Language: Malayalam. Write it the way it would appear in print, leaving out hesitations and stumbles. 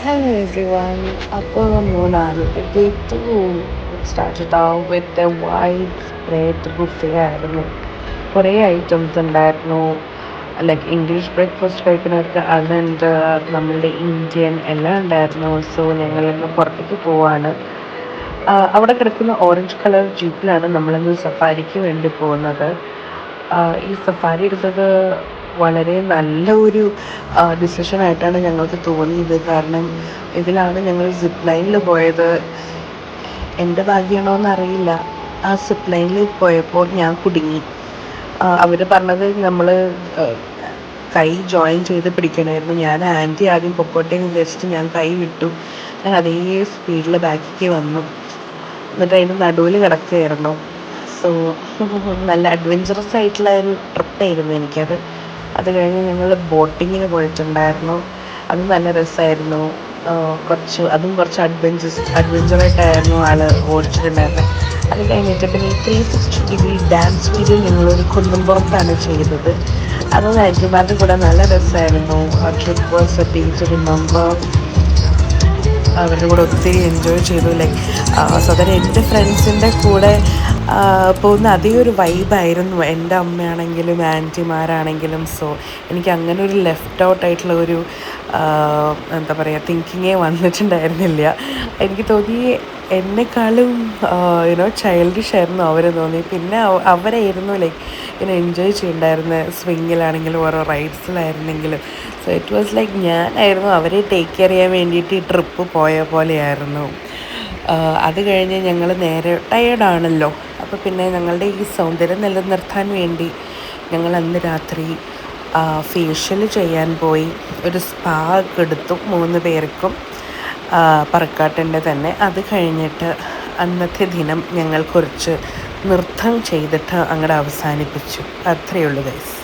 Hello everyone. അപ്പോൾ മൂന്നാറിലത്തെ day 2 started out with a wide spread buffet ആയിരുന്നു. കുറേ ഐറ്റംസ് ഉണ്ടായിരുന്നു. ലൈക്ക് ഇംഗ്ലീഷ് ബ്രേക്ക്ഫാസ്റ്റ് കഴിക്കുന്നവർക്ക് അതുണ്ട്, നമ്മളുടെ ഇന്ത്യൻ എല്ലാം ഉണ്ടായിരുന്നു. സോ ഞങ്ങളിന്ന് പുറത്തേക്ക് പോവാണ്. അവിടെ കിടക്കുന്ന ഓറഞ്ച് കളർ ജീപ്പിലാണ് നമ്മളിന്ന് സഫാരിക്ക് വേണ്ടി പോകുന്നത്. ഈ സഫാരി എടുത്തത് വളരെ നല്ല ഒരു ഡിസിഷനായിട്ടാണ് ഞങ്ങൾക്ക് തോന്നിയത്. കാരണം ഇതിലാണ് ഞങ്ങൾ സിപ്പ് ലൈനിൽ പോയത്. എൻ്റെ ഭാഗ്യമാണോ എന്നറിയില്ല, ആ സിപ്പ് ലൈനിൽ പോയപ്പോൾ ഞാൻ കുടുങ്ങി. അവർ പറഞ്ഞത് നമ്മൾ കൈ ജോയിൻ ചെയ്ത് പിടിക്കണമായിരുന്നു. ഞാൻ ആൻറ്റി ആദ്യം പൊക്കോട്ടെ എന്ന് വിചാരിച്ചിട്ട് ഞാൻ കൈ വിട്ടു. ഞാൻ അതേ സ്പീഡിൽ ബാക്കിലേക്ക് വന്നു. എന്നിട്ട് അതിൻ്റെ നടുവിൽ കിടക്കുകയായിരുന്നു. സോ നല്ല അഡ്വെഞ്ചറസ് ആയിട്ടുള്ള ഒരു ട്രിപ്പായിരുന്നു എനിക്കത്. അത് കഴിഞ്ഞ് ഞങ്ങൾ ബോട്ടിങ്ങിന് പോയിട്ടുണ്ടായിരുന്നു. അത് നല്ല രസമായിരുന്നു. കുറച്ച് അഡ്വെഞ്ചറായിട്ടായിരുന്നു ആൾ ഓടിച്ചിട്ടുണ്ടായിരുന്നത്. അത് കഴിഞ്ഞിട്ട് പിന്നെ ഈ 360 ഡിഗ്രി ഡാൻസ് വീഡിയോ ഞങ്ങളൊരു കുന്നുംപുറത്താണ് ചെയ്തത്. അത് നൈറ്റുമാരുടെ കൂടെ നല്ല രസമായിരുന്നു. ആ trip was a day to remember. അവരുടെ കൂടെ ഒത്തിരി എൻജോയ് ചെയ്തു. ലൈക്ക് സാധാരണ എൻ്റെ ഫ്രണ്ട്സിൻ്റെ കൂടെ പോകുന്ന അതേ ഒരു വൈബായിരുന്നു എൻ്റെ അമ്മയാണെങ്കിലും ആൻറ്റിമാരാണെങ്കിലും. സോ എനിക്ക് അങ്ങനെ ഒരു ലെഫ്റ്റ് ഔട്ട് ആയിട്ടുള്ള ഒരു എന്താ പറയുക തിങ്കിങ്ങേ വന്നിട്ടുണ്ടായിരുന്നില്ല. എനിക്ക് തോന്നി എന്നെക്കാളും ചൈൽഡിഷ് ആയിരുന്നു അവർ തോന്നി. പിന്നെ അവരായിരുന്നു ലൈക്ക് എൻജോയ് ചെയ്യുന്നുണ്ടായിരുന്നത്, സ്വിങ്ങിലാണെങ്കിലും ഓരോ റൈഡ്സിലായിരുന്നെങ്കിലും. സോ ഇറ്റ് വാസ് ലൈക്ക് ഞാനായിരുന്നു അവരെ ടേക്ക് കെയർ ചെയ്യാൻ വേണ്ടിയിട്ട് ഈ ട്രിപ്പ് പോയ പോലെയായിരുന്നു. അത് കഴിഞ്ഞ് ഞങ്ങൾ നേരെ ടയേർഡാണല്ലോ. അപ്പോൾ പിന്നെ ഞങ്ങളുടെ ഈ സൗന്ദര്യം നിലനിർത്താൻ വേണ്ടി ഞങ്ങൾ അന്ന് രാത്രി ഫേഷ്യൽ ചെയ്യാൻ പോയി. ഒരു സ്പാ എടുത്തു 3 പേർക്കും, പറക്കാട്ടിൻ്റെ തന്നെ. അത് കഴിഞ്ഞിട്ട് അന്നത്തെ ദിനം ഞങ്ങൾ കുറച്ച് നൃത്തം ചെയ്തിട്ട് അങ്ങോട്ട് അവസാനിപ്പിച്ചു. അത്രയേ ഉള്ളൂ ഗൈസ്.